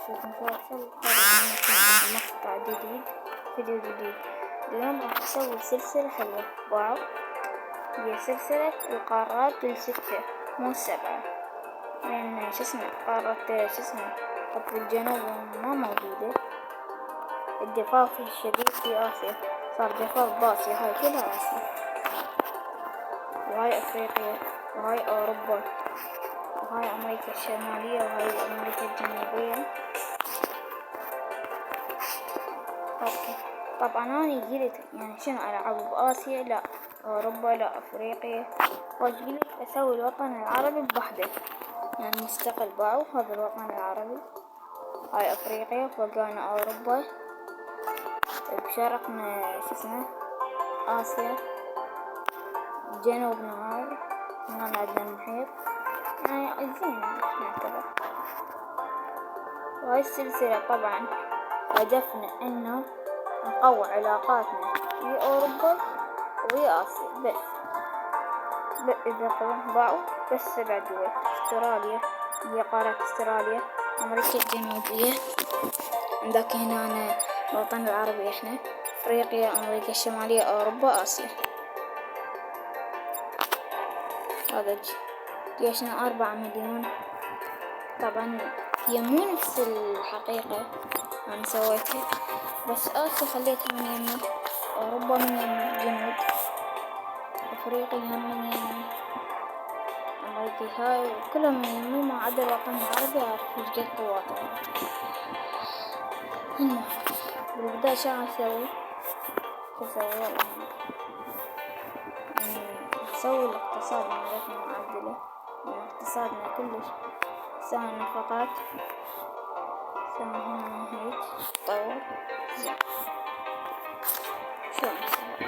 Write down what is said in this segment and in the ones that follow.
شوفوا مسلسل مقطع جديد، فيديو جديد. اليوم راح أسوي سلسلة حلوة. واو، هي سلسلة القارات الستة مو السبعة، لأن قارة قطب الجنوب ما موجودة. الجفاف الشديد في آسيا، صار جفاف بآسيا، هاي كلها آسيا، وهاي أفريقيا، وهاي أوروبا، وهاي أمريكا الشمالية، وهاي أمريكا الجنوبية. أوكي، طبعا أنا قلت يعني شنو ألعب بآسيا؟ لا أوروبا، لا أفريقيا. وقلت أسوي الوطن العربي بوحده، يعني مستقل باعو. هذا الوطن العربي، هاي أفريقيا، فوقانا أوروبا، بشرقنا آسيا، جنوبنا هاي هنا عندنا المحيط، يعني زين نعتبر. وهاي السلسلة طبعا هدفنا إنه نقوي علاقاتنا في أوروبا وفي آسيا بس. إذا باعوا بس 7 دول: أستراليا، هي قارة أستراليا، أمريكا الجنوبية، عندك هنا الوطن العربي إحنا، أفريقيا، أمريكا الشمالية، أوروبا، آسيا. هذا جيشنا 4 مليون. طبعا هي مو نفس الحقيقة أنا سويتها، بس آسيا خليتها من يمي، أوروبا من يمي الجنوب، أفريقيا هم من يمي، أمريكا هاي كلهم من يمي، ما عدا الوطن العربي. أعرف وش قد قواتهم. المهم بالبداية شو أسوي؟ والله نسوي الاقتصاد مالتنا معدلة، لأن اقتصادنا كلش سوى نفقات، سوى هنا هيك طور. شو نسوي؟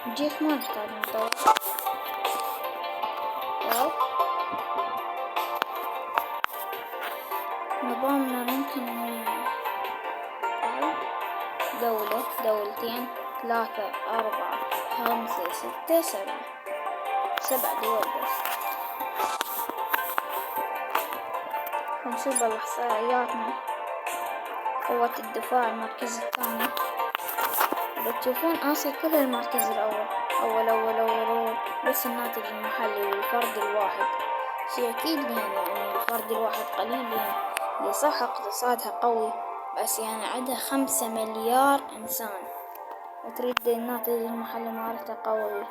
الجيش ما نحتاج نطور. واو، نظامنا ممكن دولة، دولتين، 3، 4، 5، 6، 7 دول بس. نشوف الإحصائياتنا. قوة الدفاع المركز الثاني. بتشوفون آسيا كلها المركز الأول، أول. بس الناتج المحلي للفرد الواحد شي أكيد، يعني الفرد الواحد قليل، يعني صح اقتصادها قوي، بس يعني عندها 5 مليار إنسان، وتريد الناتج المحلي مالتها قوي.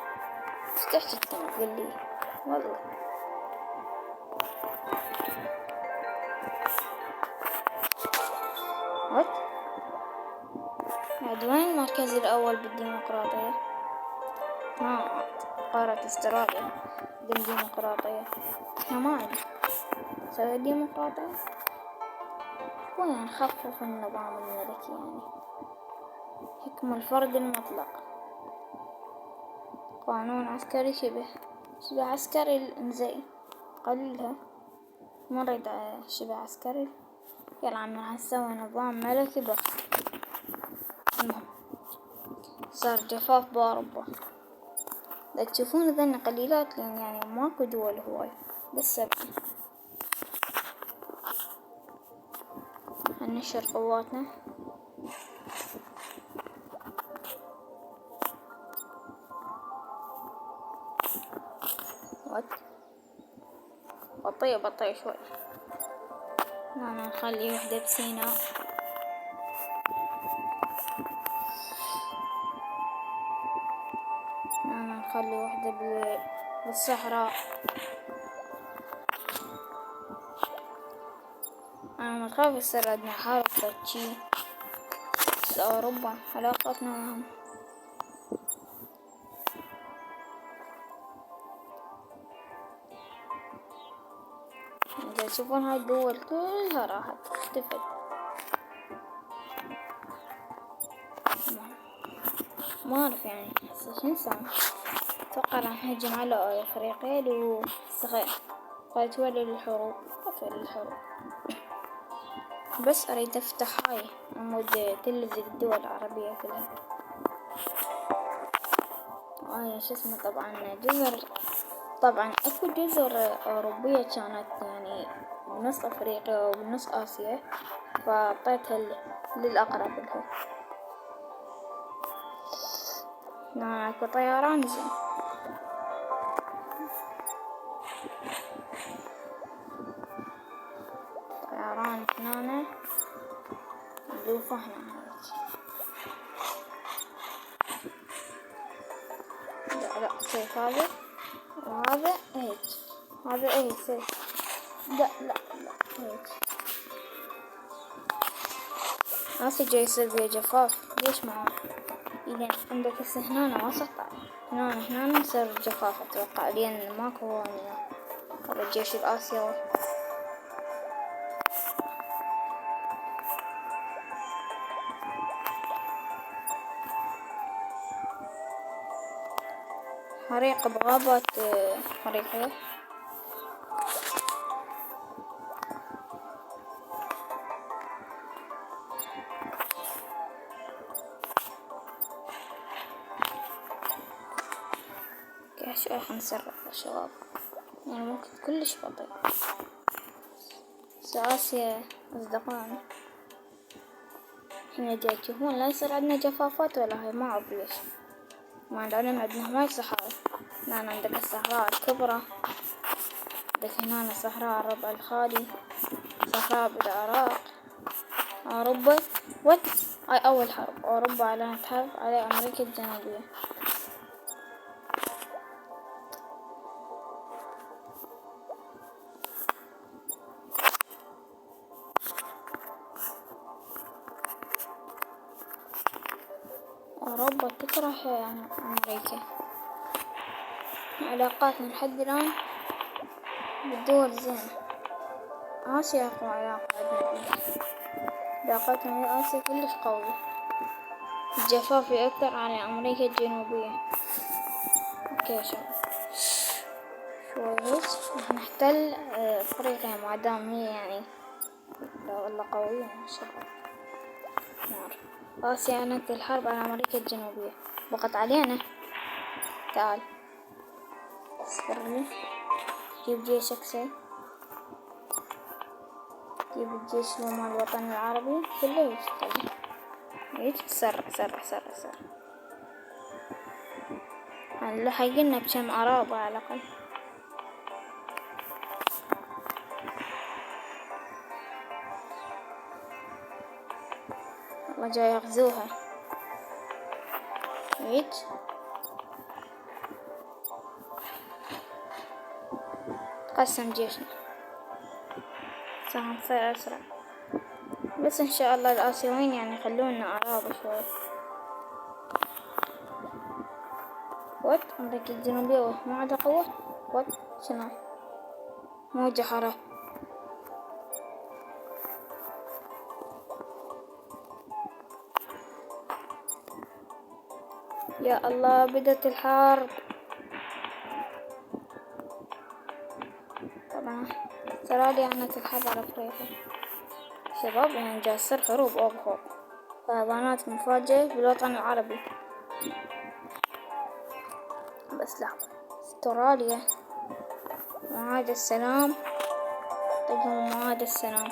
ايش تحكي تقول لي؟ والله بعد وين المركز الأول بالديمقراطية؟ قارة استراليا بالديمقراطية، احنا ما عندنا سوي ديمقراطية. وين نخفف النظام الملكي، يعني حكم الفرد المطلق، قانون عسكري شبه عسكري زين، قليلها ما نريد شبه عسكري. يلا عم نسوي نظام ملكي بس. المهم صار جفاف بأوروبا. لا تشوفون ذن قليلات، لأن يعني ماكو دول هواي، بس 7. هننشر قواتنا. بطيء شوي. نخلي وحدة بسيناء، نخلي وحدة بالصحراء. أنا مخاف يصير عندنا حرب شي، بس أوروبا علاقتنا معهم. تشوفون هاي الدول كلها راحت اختفت. ما أعرف يعني هسه شو نسوي. أتوقع راح نهجم على أفريقيا لو تولي الحروب. بس أريد أفتح هاي عمود تلزق الدول العربية كلها. طبعا جزر، طبعا أكو جزر أوروبية كانت يعني بنص أفريقيا وبنص آسيا، فأعطيتها للأقرب لها. هنا أكو طيران زين. طيران هنا نشوفه هنا. لا سيف هذا، وهذا هيك، هذا ايه سيف. لا هيك. هسه جاي يصير بيه جفاف. ليش معاه؟ إذا عندك هسه هنا وسط، هنا يصير جفاف أتوقع، لأن ماكو هنا. هذا الجيش الآسيوي. حريق بغابات أفريقيا. شوي حنسرع يا شباب، يعني ممكن كلش بطيء. آسيا أصدقائنا احنا جاي تشوفون لا يصير عندنا جفافات ولا هاي، ما أعرف ليش. مع العلم عندنا هواي صحراء. هنا عندك الصحراء الكبرى، عندك هنا صحراء الربع الخالي، صحراء بالعراق، أوروبا. هاي أول حرب أوروبا أعلنت حرب على أمريكا الجنوبية. أوروبا تكره أمريكا. علاقاتنا لحد الآن بالدول زينة. آسيا أقوى علاقة عندنا، علاقاتنا مع آسيا كلش قوية. الجفاف أكثر على أمريكا الجنوبية. أوكي يا شباب، شوي هيك نحتل أفريقيا ما دام هي يعني والله قوية يا شباب. نار. آسيا أعلنت الحرب على أمريكا الجنوبية. بقت علينا. تعال اصبرني. جيب جيشك سي، جيب الجيش مال الوطن العربي كله يشتغل. هيك سرع. هلا حيقلنا بكم عرابة على الأقل. والله جاي يغزوها. هيك قسم جيشنا، نصير أسرع. بس إن شاء الله الآسيويين يعني يخلونا عرابة شوي. أمريكا الجنوبية ما عندها قوة. شنو موجة حارة. يا الله بدت الحرب. طبعا استراليا أعلنت الحرب على أفريقيا. شباب يعني جاي يصير حروب فوق. فيضانات مفاجئة بالوطن العربي. بس لحظة، استراليا معاهدة السلام، تقوم معاهدة السلام.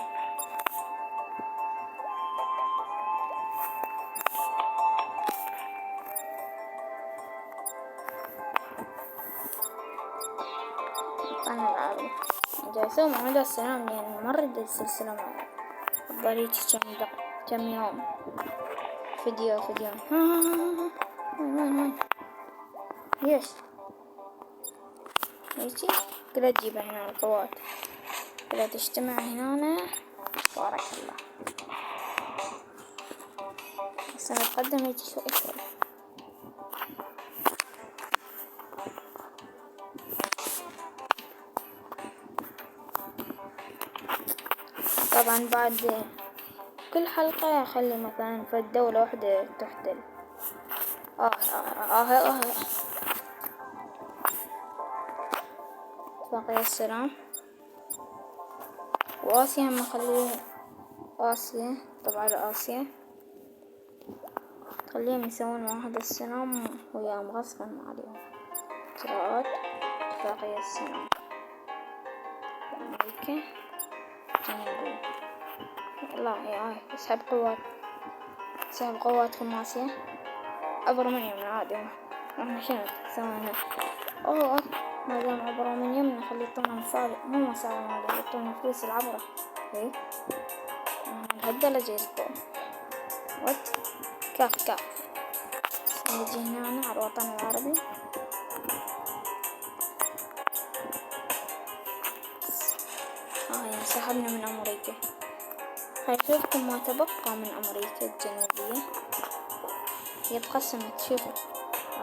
الوطن العربي جاي يسوي معاهدة السلام، يعني مرد السلسلة معه ضريتي كم يوم. فيديو هاي ليش هيجي كلها تجيبها هنا القوات كلها تجتمع هنا. بارك الله. بس أنا أتقدم هيجي شوي. طبعا بعد كل حلقة أخلي مثلا في دولة واحدة تحتل. اتفاقية السلام. وآسيا هم خليها آسيا، طبعا آسيا خليهم يسوون معاهدة السلام وياهم غصبا عليهم. إجراءات اتفاقية السلام. أمريكا الجنوبية. لا يا سحب قواتكم آسيا. عبروا من يمنا عادي، احنا شنو سوينا؟ اوه ما دام عبروا من يمنا خلي يعطونا مصاري، مو مصاري مالي، يعطونا فلوس العبرة. ايه لهالدرجة يلقون وات كاف نجي هنا على الوطن العربي. انسحبنا من أمريكا. هشوفكم ما تبقى من أمريكا الجنوبية. هي اتقسمت، شوفوا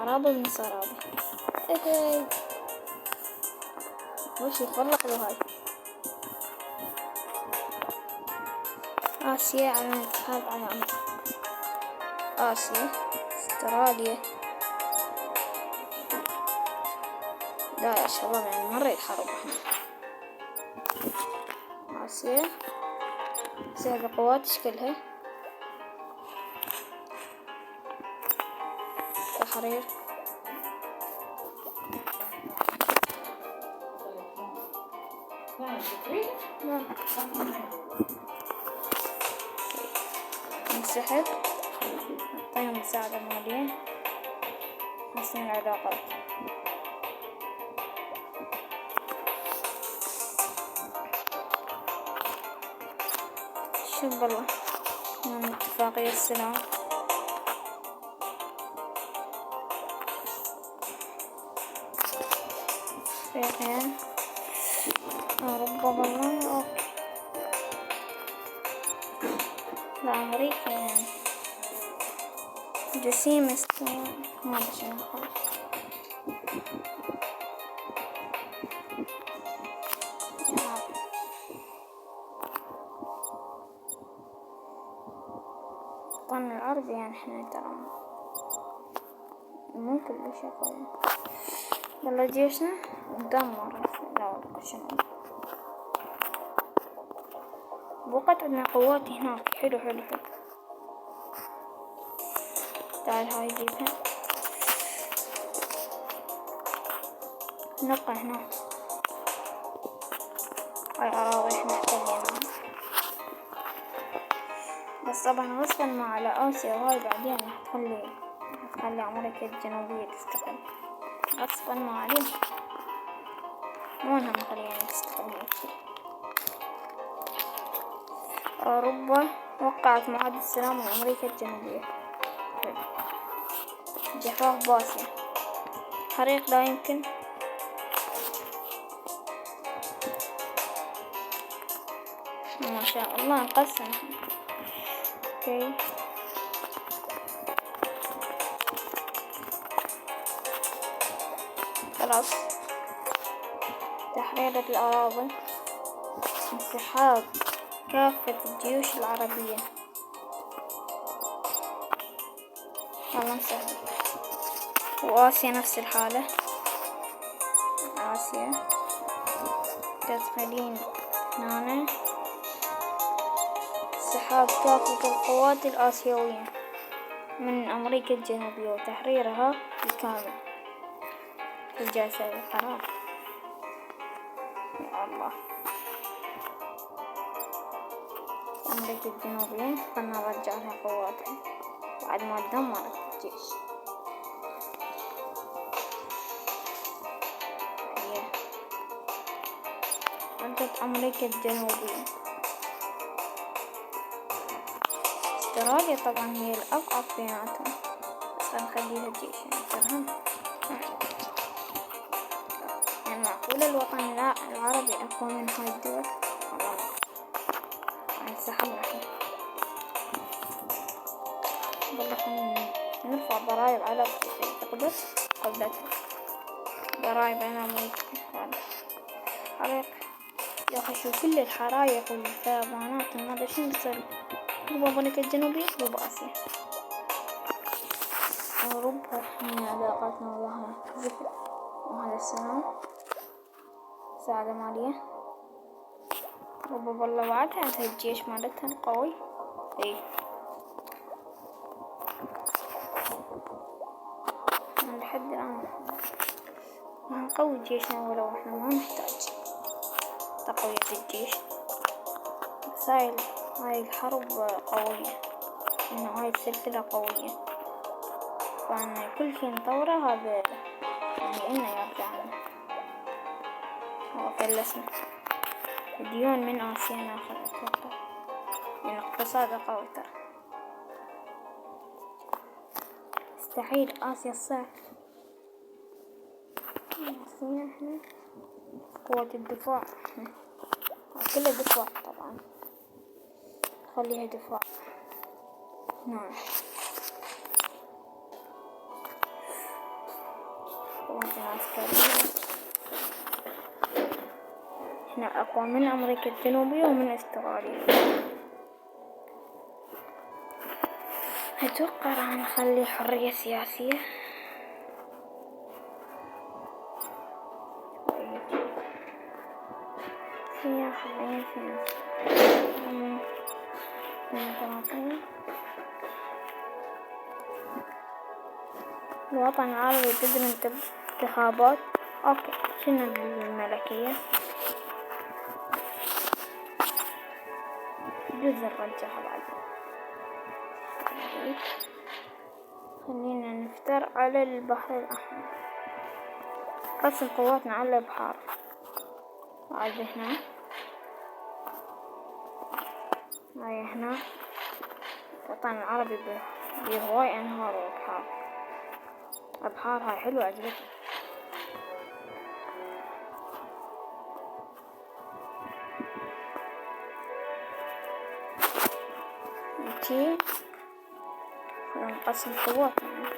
عرابة من سرابة. ايه وش والله حلو هاي. آسيا على الاتحاد على آسيا، استراليا. لا يا شباب يعني مرة يتحارب احنا. آسيا سحب قوات اشكلها تحرير. انسحب، اعطينا مساعدة مالية، حسن العلاقات. شوف بالله من اتفاقية السلام. فين أوروبا بالله. أوكي لأمريكا يعني جسيم استوى ما أدري شنو خلاص. الوطن العربي يعني احنا ترى مو كل شي قوي. يلا جيشنا ندمر. لا والله شنو بوقت عندنا قوات هناك. حلو حلو حلو. تعال هاي جيبها نبقى هنا. هاي أراضي احنا احتليناها، بس طبعا غصبا ما على آسيا وهاي بعدين هتخلي أمريكا الجنوبية تستقل غصبا ما عليهم. مو انها مخلينا تستقل هيك. أوروبا وقعت معاهدة السلام مع أمريكا الجنوبية. جفاف باسيا، حريق لا يمكن. ما شاء الله انقسم. اوكي خلاص. تحرير الأراضي، انسحاب كافة الجيوش العربية. يلا نسحب. وآسيا نفس الحالة. آسيا تدخلين هنا. انسحاب كافة القوات الآسيوية من أمريكا الجنوبية وتحريرها بالكامل في الجلسة القرار. يا الله. أمريكا الجنوبية قلنا نرجع لها قواتها بعد ما دمرت الجيش. هي ردت أمريكا الجنوبية. استراليا طبعا هي الأضعف بيناتهم، بس نخليها جيش يعني تفهم. يعني معقولة الوطن العربي أقوى من هاي الدول؟ والله انسحبنا احنا. والله خلينا نرفع ضرائب على قدرتها. ضرائب على أمريكا. حريق يا أخي شو كل الحرايق والفيضانات ما أدري شنو بتصير. هو أمريكا الجنوبية هو بآسيا. أوروبا من علاقاتنا وياها زفرة، وهذا السلام مساعدة مالية. أوروبا والله بعدها عندها الجيش مالتها القوي. ايه لحد الآن نقوي جيشنا ولو احنا ما نحتاج تقوية الجيش. بس هاي الحرب قوية، إنه هاي السلسلة قوية، فأنا كل شي نطوره هذا يعني إنه يرجعنا. هو فلسنا ديون من آسيا ناخذ أتوقع، يعني اقتصاده قوي ترى، مستحيل آسيا تصير. آسيا احنا قوة الدفاع، احنا كله دفاع طبعا، خليها دفاع. نعم قوتنا عسكرية، احنا أقوى من أمريكا الجنوبية ومن أستراليا. أتوقع راح نخلي حرية سياسية. سياحة ديمقراطية. الوطن العربي تدري انتخابات. اوكي شنو الملكية؟ جزء نرجعها بعد. خلينا نفتر على البحر الأحمر، قسم قواتنا على البحار. بعد هنا هاي هنا الوطن العربي بهواي أنهار وبحار. البحار هاي حلوة عجبتني. نجي نقسم قواتنا،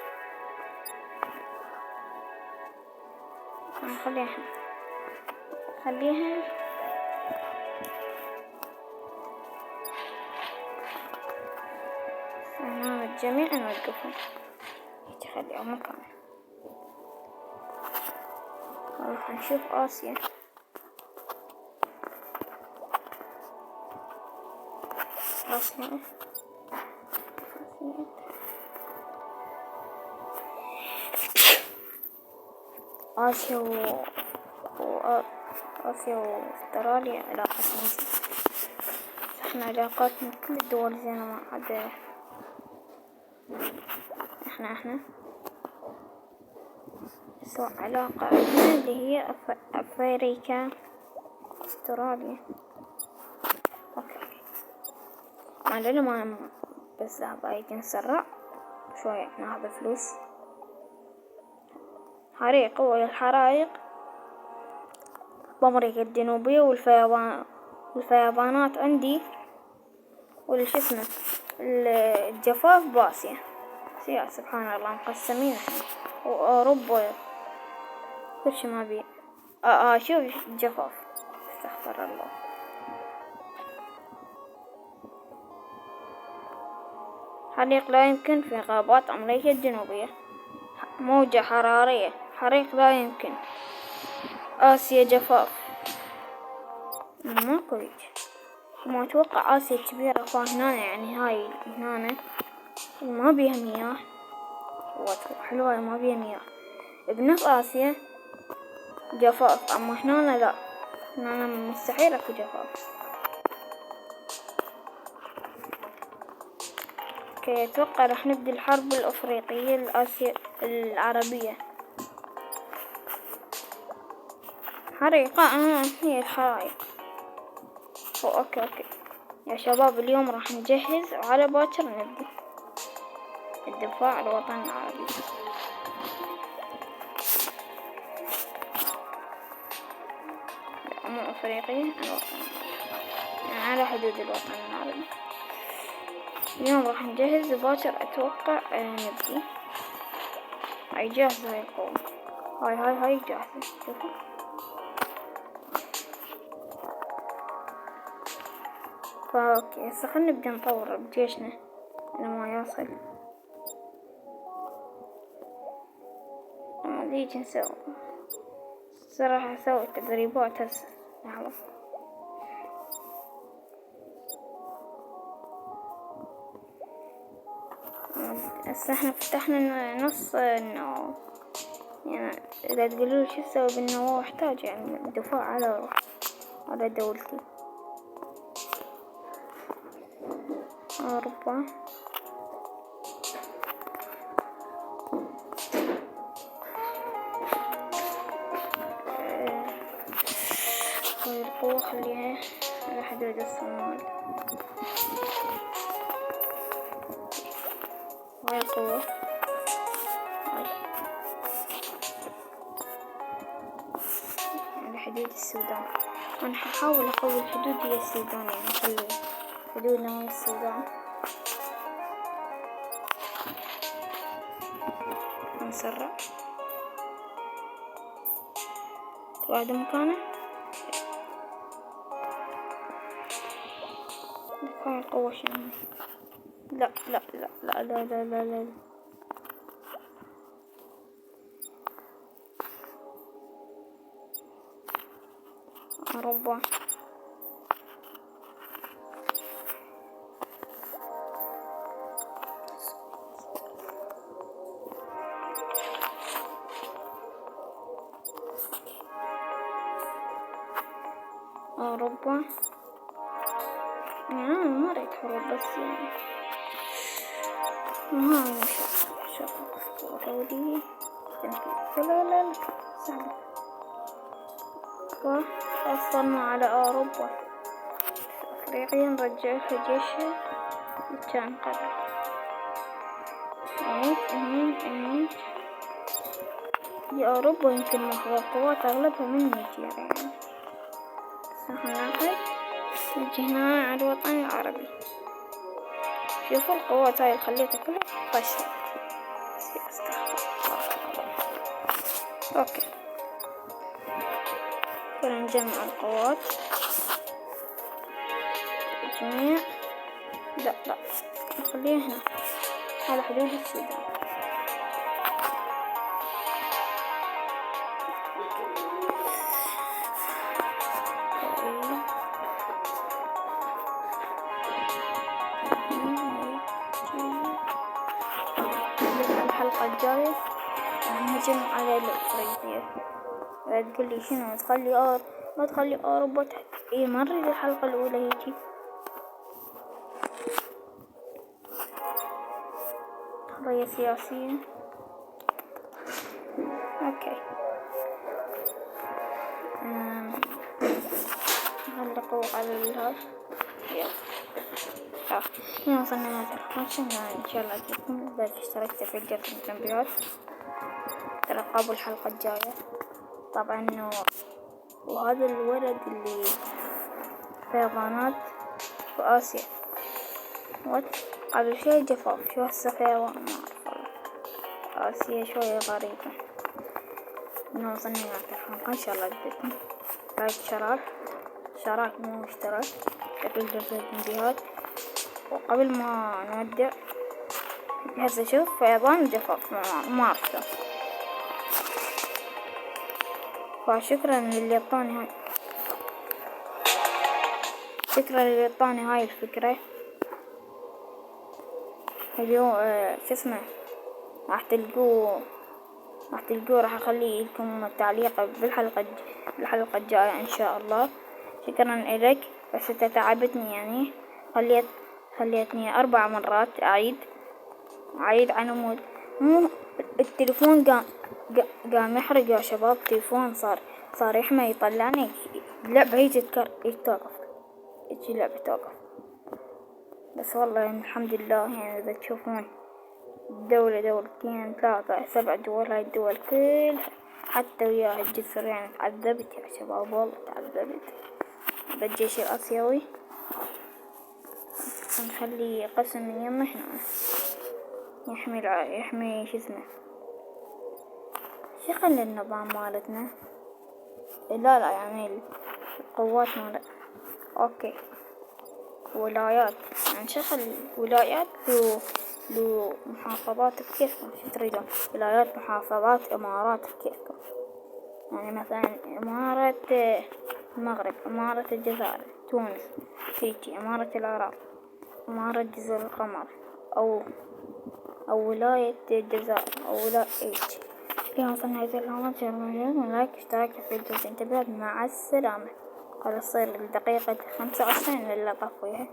نخليها هنا الجميع نوقفهم يتخليهم مكانه. راح نشوف آسيا. آسيا آسيا وأستراليا علاقة مزينة. احنا علاقاتنا كل الدول زينة ما عدا احنا سوء علاقة اللي هي أفريقيا أستراليا. اوكي ما لنا ما بس ذهب نسرع شوية ناخذ فلوس. حريق أول الحرائق بأمريكا الجنوبية والفيضانات عندي واللي اسمه الجفاف بآسيا. يا سبحان الله مقسمين احنا وأوروبا كل شي ما بيه. شوف الجفاف استغفر الله. حريق لا يمكن في غابات أمريكا الجنوبية. موجة حرارية. حريق لا يمكن. آسيا جفاف. ماكو هيج. ما أتوقع آسيا كبيرة فهنا يعني هاي هنا ما بيها مياه حلوة ما بيها مياه. بنص آسيا جفاف، أما هنا لا، هنا مستحيل أكو جفاف. اوكي أتوقع راح نبدي الحرب الأفريقية الآسيا العربية. حريقة هي الحرائق. اوكي يا شباب اليوم راح نجهز وعلى باكر نبدي الدفاع عن الوطن العربي. مو أفريقيا الوطن العربي، على حدود الوطن العربي. اليوم راح نجهز باكر أتوقع نبدي. هاي جاهزة هاي القوة. هاي جاهزة. شوفوا اوكي هسه خلنا نبدأ نطور بجيشنا لما يصل. ديجي نسوي صراحة أسوي تدريبات هسه. لحظة هسه احنا فتحنا نص النواه. يعني إذا تقولوا شو أسوي بالنواه أحتاج يعني الدفاع على دولتي. أوروبا. هاي القوة خليها على حدود الصومال. هاي القوة هاي على حدود السودان. أنا ححاول أقوي الحدود هي السودان، يعني نخلي حدودنا ويا السودان. نسرع واحد مكانه. هاي القوة شنو؟ لا لا لا لا لا لا لا لا. أوروبا. أوروبا يعني ما رأيت حروب، بس يعني هاي شوف سعودية. لا لا لا صعبة. وصلنا على أوروبا. أفريقيا نرجعها جيشها كان قبل. هي أوروبا يمكن محور قوات أغلبها من نيجيريا يعني. هناخد وجهنا على الوطن العربي. شوفوا القوات هاي اللي خليتها كلها طشت. اوكي كنا نجمع القوات. تجميع. لا لا نخليها هنا على حدود السودان. الحلقة الجاية نهجم على الأفريقية. لا تقولي شنو ما تخلي أوروبا تحت. إيه مرة الحلقة الأولى هيجي قضية سياسية. أوكي نغلقوا على الهاف. يلا هنا وصلنا لهذا الخمسة. إن شاء الله تعجبكم. إذا اشتركت في جرس التنبيهات ترقبوا الحلقة الجاية. طبعا وهذا الولد اللي فيضانات في آسيا قبل شوي جفاف، شو هسه فيضان ما أعرف. آسيا شوية غريبة. إنه وصلنا لهذا الحلقة إن شاء الله عجبتكم. لايك شراك مو اشتراك تفعيل جرس التنبيهات. وقبل ما نودع هسه شوف فيضان جفاف ما أعرف. فشكرا للي اعطاني هاي الفكرة. اليوم شو اسمه راح تلقوه راح اخلي لكم تعليق بالحلقة الجاية ان شاء الله. شكرا لك. بس انت تعبتني يعني خليتني 4 مرات اعيد عن عمود. مو التليفون قام يحرق يا شباب. التليفون صار يحمى يطلعني اللعبة هي يتوقف اللعبة توقف. بس والله يعني الحمد لله. يعني إذا تشوفون دولة دولتين 3 7 دول، هاي الدول كلها حتى ويا الجزر يعني تعذبت يا شباب والله تعذبت. هذا الجيش الآسيوي نخلي قسم من يمه هنا يحمي شو اسمه شغل النظام مالتنا. لا يعني القوات مالتنا. اوكي ولايات يعني شغل ولايات لو محافظات بكيفكم. شو تريدون؟ ولايات محافظات إمارات بكيفكم. يعني مثلا إمارة المغرب، إمارة الجزائر، تونس، هيجي إمارة العراق، إمارة جزر القمر، أو ولاية الجزائر، أو ولاية هيجي. اليوم وصلنا هذه الهامات. لايك اشتراك في الجزء. انتبهوا مع السلامة. قال تصير الدقيقة 25 إلا طفوها.